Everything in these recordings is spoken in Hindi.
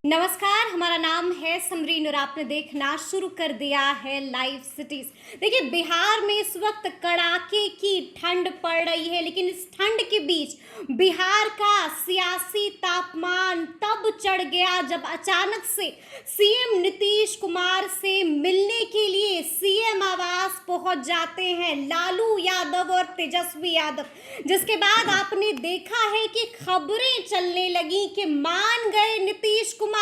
नमस्कार, हमारा नाम है समरीन और आपने देखना शुरू कर दिया है लाइव सिटीज। देखिए, बिहार में इस वक्त कड़ाके की ठंड पड़ रही है, लेकिन इस ठंड के बीच बिहार का सियासी तापमान तब चढ़ गया जब अचानक से सीएम नीतीश कुमार से मिलने के लिए सीएम आवास पहुंच जाते हैं लालू यादव और तेजस्वी यादव, जिसके बाद आपने देखा है कि खबरें चलने लगी कि मान गए नीतीश कुमार,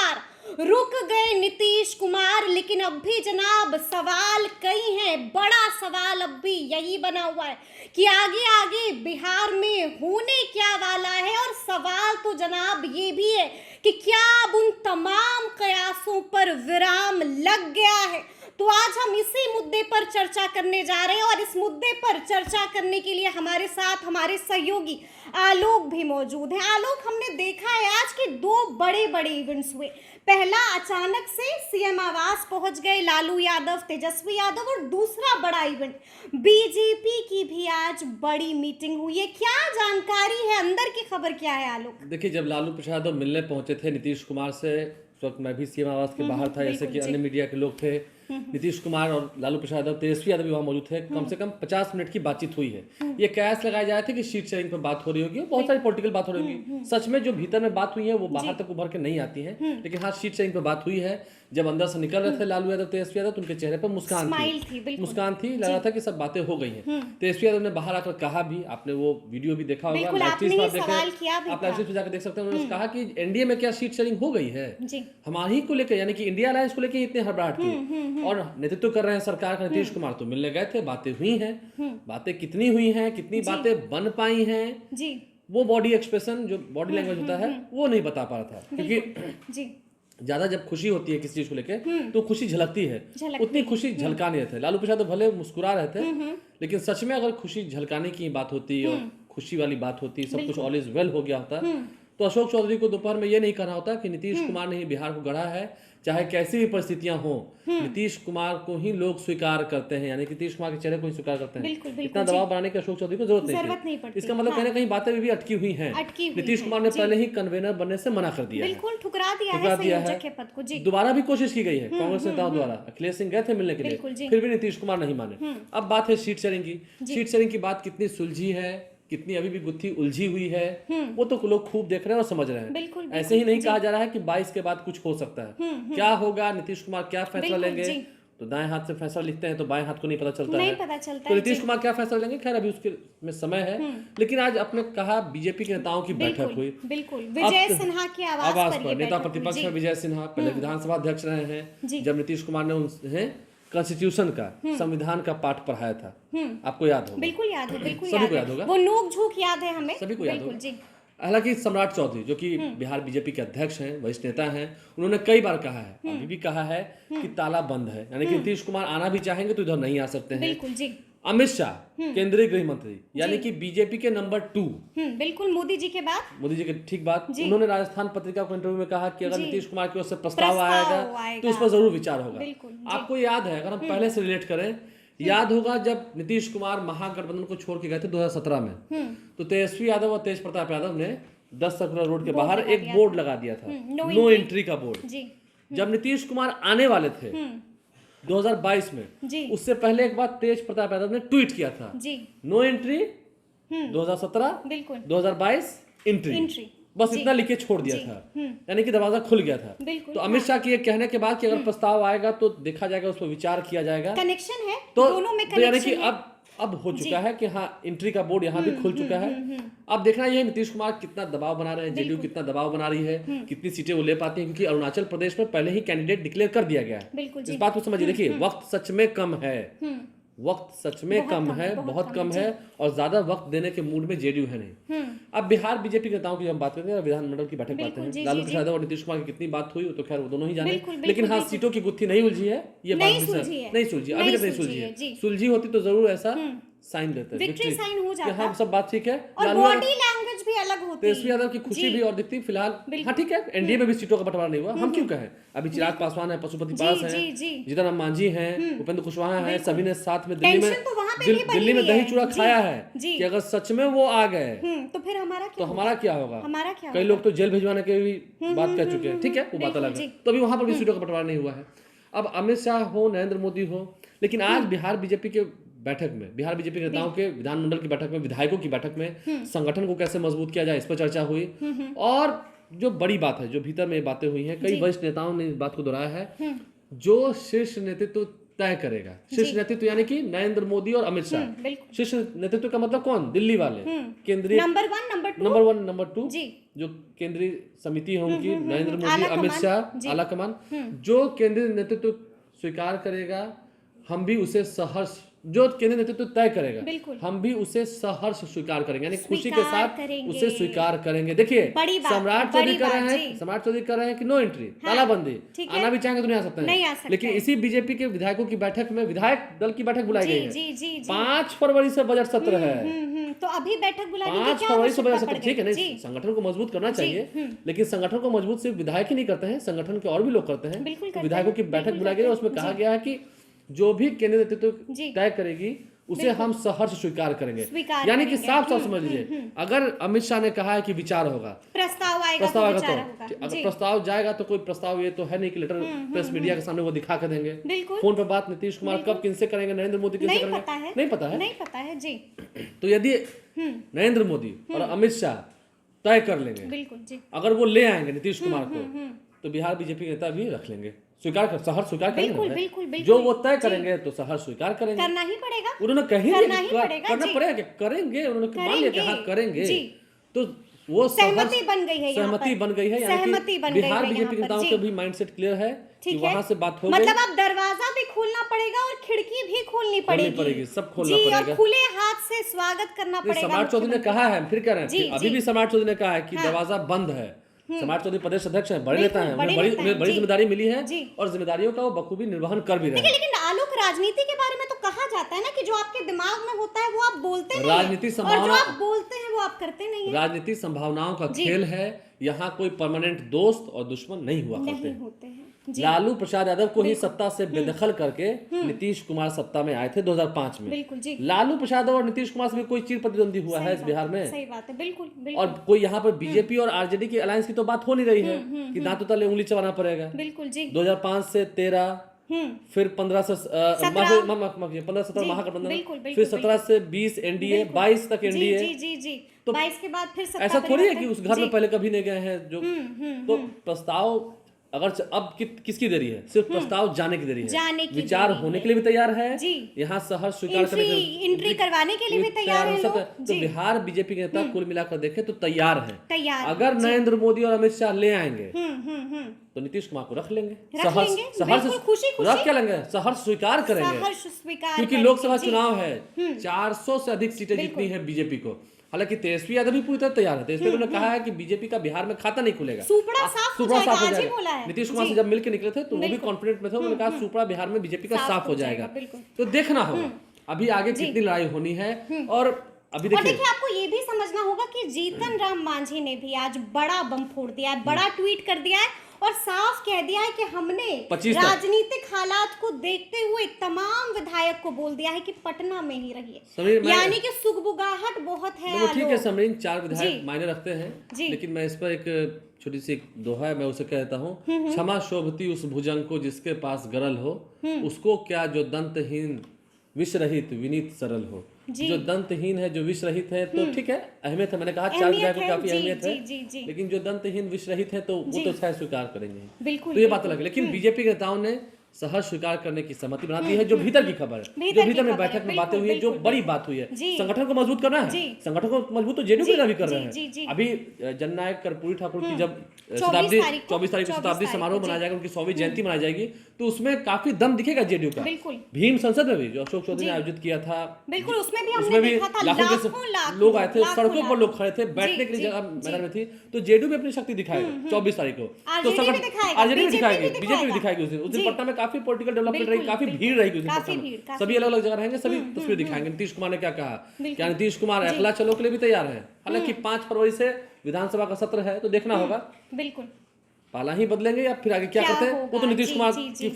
रुक गए नीतीश कुमार। लेकिन अब भी जनाब सवाल कई हैं। बड़ा सवाल अब भी यही बना हुआ है कि आगे आगे बिहार में होने क्या वाला है। और सवाल तो जनाब ये भी है कि क्या अब उन तमाम कयासों पर विराम लग गया है। तो आज हम इसी मुद्दे पर चर्चा करने जा रहे हैं और इस मुद्दे पर चर्चा करने के लिए हमारे साथ हमारे सहयोगी आलोक भी मौजूद हैं। आलोक, हमने देखा है आज के दो बड़े बड़े इवेंट्स हुए। पहला, अचानक से सीएम आवास पहुंच गए लालू यादव, तेजस्वी यादव, और दूसरा बड़ा इवेंट बीजेपी की भी आज बड़ी मीटिंग हुई है। क्या जानकारी है, अंदर की खबर क्या है आलोक? देखिए, जब लालू प्रसाद यादव मिलने पहुंचे थे नीतीश कुमार से, उस वक्त मैं भी सीएम आवास के बाहर था, जैसे कि अन्य मीडिया के लोग थे। नीतीश कुमार और लालू प्रसाद यादव, तेजस्वी यादव भी वहाँ मौजूद थे। कम से कम 50 मिनट की बातचीत हुई है। ये कयास लगाए जा रहे थे कि सीट शेयरिंग पर बात हो रही होगी, बहुत सारी पॉलिटिकल बात हो रही होगी। सच में जो भीतर में बात हुई है वो बाहर तक उभर के नहीं आती है, लेकिन हाँ, सीट शेयरिंग पर बात हुई है। जब अंदर से निकल रहे थे लालू यादव, तेजस्वी यादव, तो उनके चेहरे पर मुस्कान थी, लग रहा था कि सब बातें हो गई हैं। तेजस्वी यादव ने बाहर आकर कहा भी, आपने वो वीडियो भी देखा होगा, आप लाइव स्ट्रीम जाकर देख सकते हैं। उन्होंने कहा कि एनडीए में क्या सीट शेयरिंग हो गई है हमारी को लेकर, यानी कि इंडिया अलायंस को लेकर इतने हड़बड़ाहट थी। और नेतृत्व कर रहे हैं सरकार का नीतीश कुमार, तो मिलने गए थे, बातें हुई हैं। बातें कितनी हुई हैं, कितनी बातें बन पाई हैं, वो बॉडी एक्सप्रेशन, जो बॉडी लैंग्वेज होता है, वो नहीं बता पा रहा था। क्योंकि ज्यादा जब खुशी होती है किसी चीज को लेकर तो खुशी झलकती है, उतनी खुशी झलका नहीं रहे थे। लालू प्रसाद तो भले मुस्कुरा रहे थे, लेकिन सच में अगर खुशी झलकाने की बात होती और खुशी वाली बात होती, सब कुछ ऑल इज वेल हो गया होता, तो अशोक चौधरी को दोपहर में ये नहीं कहना होता कि नीतीश कुमार ने ही बिहार को गढ़ा है। चाहे कैसी भी परिस्थितियां हो, नीतीश कुमार को ही लोग स्वीकार करते हैं, यानी नीतीश कुमार के चेहरे को ही स्वीकार करते हैं। इतना दबाव बनाने की अशोक चौधरी को जरूरत नहीं थी। इसका मतलब कहीं ना कहीं बातें भी अटकी हुई हैं। नीतीश कुमार ने पहले ही कन्वेनर बनने से मना कर दिया है, ठुकरा दिया है। दोबारा भी कोशिश की गई है कांग्रेस नेताओं द्वारा। अखिलेश सिंह गए थे मिलने के लिए, फिर भी नीतीश कुमार नहीं माने। अब बात है सीट शेयरिंग की। सीट शेयरिंग की बात कितनी सुलझी है, कितनी अभी भी गुत्थी उलझी हुई है, वो तो लोग खूब देख रहे हैं और समझ रहे हैं। ऐसे ही नहीं कहा जा रहा है कि 22 के बाद कुछ हो सकता है। क्या होगा, नीतीश कुमार क्या फैसला लेंगे, तो दाएं हाथ से फैसला लिखते हैं तो बाएं हाथ को नहीं पता चलता है। तो नीतीश कुमार क्या फैसला लेंगे, खैर अभी उसके में समय है। लेकिन आज आपने कहा बीजेपी के नेताओं की बैठक हुई, विजय सिन्हा की आवाज पर नेता प्रतिपक्ष में विजय सिन्हा पहले विधानसभा अध्यक्ष रहे हैं। जब नीतीश कुमार ने उन्हें कॉन्स्टिट्यूशन का, संविधान का पाठ पढ़ाया था, आपको याद होगा? बिल्कुल याद है, सभी को याद होगा, वो नोक झोंक याद है हमें, सभी को याद होगा। हालांकि सम्राट चौधरी, जो कि बिहार बीजेपी के अध्यक्ष हैं, वरिष्ठ नेता हैं, उन्होंने कई बार कहा है, अभी भी कहा है कि ताला बंद है, यानी कि नीतीश कुमार आना भी चाहेंगे तो इधर नहीं आ सकते हैं। अमित शाह, केंद्रीय गृह मंत्री, यानी कि बीजेपी के नंबर 2, बिल्कुल मोदी जी के बाद, मोदी जी के ठीक बाद, उन्होंने राजस्थान पत्रिका को इंटरव्यू में कहा कि अगर नीतीश कुमार की ओर से प्रस्ताव आएगा तो उस पर जरूर विचार होगा। आपको याद है, अगर हम पहले से रिलेट करें, याद होगा जब नीतीश कुमार महागठबंधन को छोड़ के गए थे 2017 में, तो तेजस्वी यादव और तेज प्रताप यादव ने 10 सर्कुलर रोड के बाहर एक बोर्ड लगा दिया था, नो एंट्री का बोर्ड। जब नीतीश कुमार आने वाले थे 2022 में, उससे पहले एक बार तेज प्रताप यादव ने ट्वीट किया था, नो एंट्री 2017, 2022 एंट्री, बस इतना लिख के छोड़ दिया था, यानी कि दरवाजा खुल गया था। तो अमित शाह के ये कहने के बाद कि अगर प्रस्ताव आएगा तो देखा जाएगा, उस पर विचार किया जाएगा, कनेक्शन है तो दोनों में, यानी कि अब हो चुका है कि हाँ, एंट्री का बोर्ड यहाँ भी खुल चुका है। अब देखना ये नीतीश कुमार कितना दबाव बना रहे हैं, जेडीयू कितना दबाव बना रही है, कितनी सीटें वो ले पाती हैं, क्योंकि अरुणाचल प्रदेश में पहले ही कैंडिडेट डिक्लेयर कर दिया गया है। इस बात को समझिए। देखिए, वक्त सच में कम है, वक्त सच में कम है, बहुत कम है, और ज्यादा वक्त देने के मूड में जेडीयू है नहीं। अब बिहार बीजेपी के नेताओं की हम बात करते हैं, विधानमंडल की बैठक करते हैं, लालू प्रसाद और नीतीश कुमार की कितनी बात हुई तो खैर वो दोनों ही जाने, लेकिन हाँ, सीटों की गुत्थी नहीं उलझी है, ये बात नहीं सुलझी, अभी तक नहीं सुलझी है। सुलझी होती तो जरूर ऐसा साइन देते, विक्ट्री साइन हो जाता, हाँ सब बात ठीक है। और बॉडी लैंग्वेज भी अलग होती। तेजस्वी यादव की खुशी भी और दिखती फिलहाल। हाँ ठीक है, एनडीए में भी सीटों का बंटवारा नहीं हुआ, हम क्यों कहें। अभी चिराग पासवान है, पशुपति पास है, जीतन राम मांझी हैं, उपेंद्र कुशवाहा हैं, सभी ने साथ में दिल्ली में दही चूड़ा खाया है कि अगर सच में वो आ गए तो फिर हमारा क्या होगा। हमारा क्या कई लोग तो जेल भिजवाने की भी बात कर चुके हैं, ठीक है, वो बात अलग है। तो अभी वहां पर भी सीटों का बंटवारा नहीं हुआ है। अब अमित शाह हो, नरेंद्र मोदी हो, लेकिन आज बिहार बीजेपी के बैठक में, बिहार बीजेपी के नेताओं के विधानमंडल की बैठक में, विधायकों की बैठक में संगठन को कैसे मजबूत किया जाए, इस पर चर्चा हुई। और जो बड़ी बात है, जो भीतर में बातें हुई हैं, कई वरिष्ठ नेताओं ने इस बात को दोहराया है, जो शीर्ष नेतृत्व तय करेगा। शीर्ष नेतृत्व यानी कि नरेंद्र मोदी और अमित शाह। शीर्ष नेतृत्व का मतलब कौन? दिल्ली वाले, केंद्रीय नंबर वन, नंबर टू जो केंद्रीय समिति है उनकी, नरेंद्र मोदी, अमित शाह, आला कमान, जो केंद्रीय नेतृत्व स्वीकार करेगा, हम भी उसे सहर्ष, जो केंद्रीय नेतृत्व तय करेगा हम भी उसे सहर्ष स्वीकार करेंगे, यानी खुशी के साथ उसे स्वीकार करेंगे। देखिए सम्राट चौधरी कर रहे हैं कि नो एंट्री, तालाबंदी, आना भी चाहेंगे तो नहीं आ सकते हैं। लेकिन इसी बीजेपी के विधायकों की बैठक में विधायक दल की बैठक बुलाई गई है। 5 फरवरी से बजट सत्र है, तो अभी बैठक बुलाने 5 फरवरी से बजट सत्र, ठीक है, नहीं संगठन को मजबूत करना चाहिए, लेकिन संगठन को मजबूत सिर्फ विधायक ही नहीं करते हैं, संगठन के और भी लोग करते हैं। विधायकों की बैठक बुलाई गई, उसमें कहा गया है कि जो भी केंद्रीय नेतृत्व तय करेगी उसे हम सहर्ष स्वीकार करेंगे। यानी कि साफ साफ समझ लीजिए, अगर अमित शाह ने कहा है कि विचार होगा, प्रस्ताव आएगा तो अगर प्रस्ताव जाएगा तो कोई प्रस्ताव ये तो है नहीं कि लेटर प्रेस मीडिया के सामने वो दिखा कर देंगे। फोन पर बात नीतीश कुमार कब किनसे करेंगे, नरेंद्र मोदी किनसे करेंगे, नहीं पता है जी। तो यदि नरेंद्र मोदी और अमित शाह तय कर लेंगे, अगर वो ले आएंगे नीतीश कुमार को, तो बिहार बीजेपी के नेता भी रख लेंगे, सहर्ष स्वीकार करेंगे। बिल्कुल, जो वो तय करेंगे तो सहर्ष स्वीकार करेंगे, करना ही पड़ेगा। उन्होंने करना पड़ेगा, करेंगे, उन्होंने मान लिया कि हाँ करेंगे, तो वो सहमति बन गई है, यानी कि बिहार बीजेपी के नेताओं का भी माइंडसेट क्लियर है कि वहां से बात हो गई। मतलब अब दरवाजा भी खोलना पड़ेगा और खिड़की भी खोलनी पड़ेगी, सब खोलना पड़ेगा, और खुले हाथ से स्वागत करना पड़ेगा। सम्राट चौधरी ने कहा है, फिर कह रहे हैं, अभी भी सम्राट चौधरी ने कहा है कि दरवाजा बंद है। सम्राट चौधरी प्रदेश अध्यक्ष हैं, बड़े नेता हैं, उन्हें बड़ी जिम्मेदारी मिली है और जिम्मेदारियों का वो बखूबी निर्वहन कर भी रहे हैं। लेकिन आलोक, राजनीति के बारे में तो कहा जाता है ना कि जो आपके दिमाग में होता है वो आप बोलते नहीं, राजनीति और जो आप बोलते हैं वो आप करते नहीं। राजनीति संभावनाओं का खेल है, यहाँ कोई परमानेंट दोस्त और दुश्मन नहीं हुआ करते हैं। लालू प्रसाद यादव को ही सत्ता से बेदखल करके नीतीश कुमार सत्ता में आए थे 2005 में। बिल्कुल जी। लालू प्रसाद और नीतीश कुमार से भी कोई चिर प्रतिद्वंदी हुआ है इस बिहार में? सही बात है, बिल्कुल। और कोई यहाँ पर बीजेपी और आरजेडी की अलायंस की तो बात हो नहीं रही है कि दांतों तले उंगली चबाना पड़ेगा। बिल्कुल जी। 2005 से 13, फिर 15 से 15-17 महागठबंधन, फिर 17 से 20 एनडीए, 22 तक एनडीए। जी। तो 22 के बाद फिर ऐसा थोड़ी है कि उस घर में पहले कभी नहीं गए हैं जो। तो प्रस्ताव अगर अब किसकी देरी है? सिर्फ प्रस्ताव जाने की देरी है, विचार होने के लिए भी तैयार है, यहाँ सहर्ष स्वीकार करने के लिए, एंट्री करवाने के लिए भी तैयार है लोग। तो बिहार बीजेपी के नेता कुल मिलाकर देखें तो तैयार है। अगर नरेंद्र मोदी और अमित शाह ले आएंगे तो नीतीश कुमार को रख लेंगे, रख क्या लेंगे, सहर्ष स्वीकार करेंगे, क्योंकि लोकसभा चुनाव है, 400 से अधिक सीटें जीतनी है बीजेपी को। हालांकि तेजस्वी यादव भी पूरी तरह तैयार है। तेजस्वी यादव ने कहा है कि बीजेपी का बिहार में खाता नहीं खुलेगा, सुपड़ा साफ हो जाएगा। नीतीश कुमार से जब मिलकर निकले थे तो वो भी कॉन्फिडेंट में थे, उन्होंने कहा सुपड़ा बिहार में बीजेपी का साफ हो जाएगा। तो देखना होगा अभी आगे कितनी लड़ाई होनी है। और अभी देखिए, आपको ये भी समझना होगा कि जीतन राम मांझी ने भी आज बड़ा बम फोड़ दिया है, बड़ा ट्वीट कर दिया है और साफ कह दिया है कि हमने राजनीतिक हालात को देखते हुए तमाम विधायक को बोल दिया है कि पटना में ही रहिए, यानी कि सुगबुगाहट बहुत है। ठीक है समरीन, 4 विधायक मायने रखते हैं, लेकिन मैं इस पर एक छोटी सी एक दोहा है, मैं उसे कहता हूँ, क्षमा शोभती उस भुजंग को जिसके पास गरल हो, उसको क्या जो दंतहीन विष रहित विनीत सरल हो। जो दंतहीन है, जो विष रहित है, तो ठीक है, अहमियत है, मैंने कहा 4 विधायकों की काफी अहमियत है, लेकिन जो दंतहीन विष रहित है तो वो तो शायद स्वीकार करेंगे, तो ये बात अलग है। लेकिन बीजेपी के नेताओं ने सहर्ष स्वीकार करने की सहमति बना दी है, जो भीतर की खबर है, जो भीतर में बैठक में बातें हुई है, जो बड़ी बात हुई है। संगठन को मजबूत करना है, संगठन को मजबूत तो जेडीयू के भी कर रहे हैं। अभी जननायक कर्पूरी ठाकुर की जब 24 तारीख को शताब्दी समारोह मनाया जाएगा, उनकी 100वीं जयंती मनाई जाएगी, तो उसमें काफी दम दिखेगा जेडीयू का। भीम संसद में भी जो अशोक चौधरी ने आयोजित किया था, उसमें भी लाखों लोग आए थे, सड़कों पर लोग खड़े थे, बैठने के लिए जगह मैदान में थी। तो जेडीयू भी अपनी शक्ति दिखाएगा 24 तारीख को, तो आरजेडी भी दिखाएगी, बीजेपी भी दिखाएगी। उस दिन पटना में काफी पॉलिटिकल डेवलपमेंट रही, काफी भीड़ रही, सभी अलग अलग जगह रहेंगे, सभी तस्वीर दिखाएंगे। नीतीश कुमार ने क्या कहा, क्या नीतीश कुमार अकेला चलो के लिए भी तैयार है? हालांकि 5 फरवरी से विधानसभा का सत्र है, तो देखना होगा बिल्कुल पाला ही बदलेंगे या फिर आगे क्या करते हैं, वो तो नीतीश कुमार की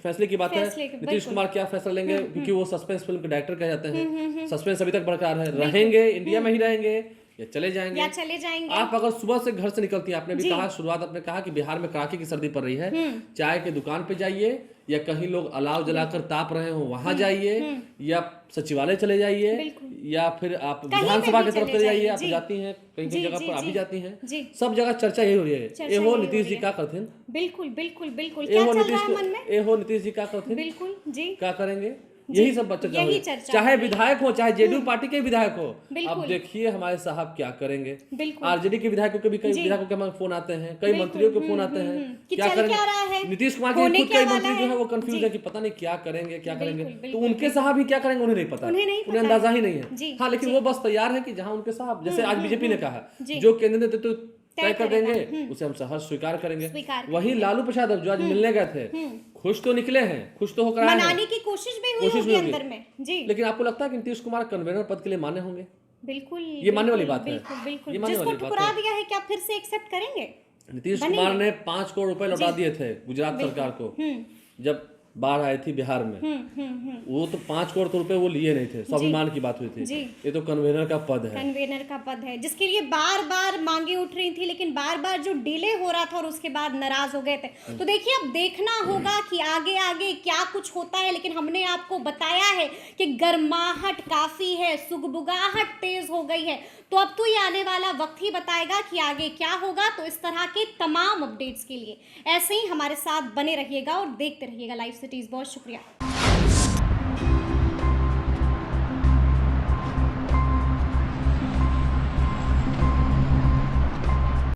फैसले की बात है। नीतीश कुमार क्या फैसला लेंगे, क्योंकि वो सस्पेंस फिल्म के डायरेक्टर कह जाते हैं। सस्पेंस अभी तक बरकरार है, रहेंगे इंडिया में ही रहेंगे या चले जाएंगे? आप अगर सुबह से घर से निकलती हैं, आपने भी कहा शुरुआत, आपने कहा कि बिहार में कड़ाके की सर्दी पड़ रही है, चाय के दुकान पे जाइए या कहीं लोग अलाव जलाकर ताप रहे हो वहां जाइए, या सचिवालय चले जाइए, या फिर आप विधानसभा की तरफ चले जाइए। आप जाती हैं कहीं कहीं जगह पर, आप भी जाती हैं, सब जगह चर्चा यही हो रही है, ये हो नीतीश जी क्या करते? बिल्कुल बिल्कुल बिल्कुल, क्या चल रहा है मन में? ये हो नीतीश जी क्या करते? बिल्कुल जी, क्या करेंगे? यही सब चर्चा हो रही है, चाहे विधायक हो, चाहे जेडीयू पार्टी के विधायक हो। अब देखिए हमारे साहब क्या करेंगे। आरजेडी के विधायकों के भी कई विधायकों के फोन आते हैं, कई मंत्रियों के फोन आते हैं, क्या करेंगे? नीतीश कुमार जी खुद कई मंत्री जो है वो कंफ्यूज है कि पता नहीं क्या करेंगे क्या करेंगे, तो उनके साहब ही क्या करेंगे उन्हें नहीं पता, उन्हें अंदाजा ही नहीं है। हाँ, लेकिन वो बस तैयार है कि जहाँ उनके साहब, जैसे आज बीजेपी ने कहा जो केंद्र नेतृत्व तय कर देंगे उसे हम सहर्ष स्वीकार करेंगे। वही लालू प्रसाद जो आज मिलने गए थे, खुश तो निकले हैं, खुश तो होकर आए हैं, मनाने की कोशिश भी हुई होगी अंदर में जी। लेकिन आपको लगता है कि नीतीश कुमार कन्वेनर पद के लिए मान्य होंगे? बिल्कुल, ये मानने वाली बात है, बिल्कुल, जिसको ठुकरा दिया है क्या फिर से एक्सेप्ट करेंगे? नीतीश कुमार ने 5 करोड़ रुपए लौटा दिए थे गुजरात सरकार को जब बाढ़ आई थी बिहार में। वो तो 5 करोड़ रुपए वो लिए नहीं थे, स्वाभिमान की बात हुई थी। ये तो कन्वेनर का पद है, कन्वेनर का पद है, जिसके लिए बार बार मांगे उठ रही थी, लेकिन बार बार जो डिले हो रहा था और उसके बाद नाराज हो गए थे। तो देखिए अब देखना होगा कि आगे आगे क्या कुछ होता है, लेकिन हमने आपको बताया है कि गर्माहट काफी है, सुगबुगाहट तेज हो गई है। तो अब तो ये आने वाला वक्त ही बताएगा कि आगे क्या होगा। तो इस तरह के तमाम अपडेट्स के लिए ऐसे ही हमारे साथ बने रहिएगा और देखते रहिएगा लाइव सिटीज। बहुत शुक्रिया।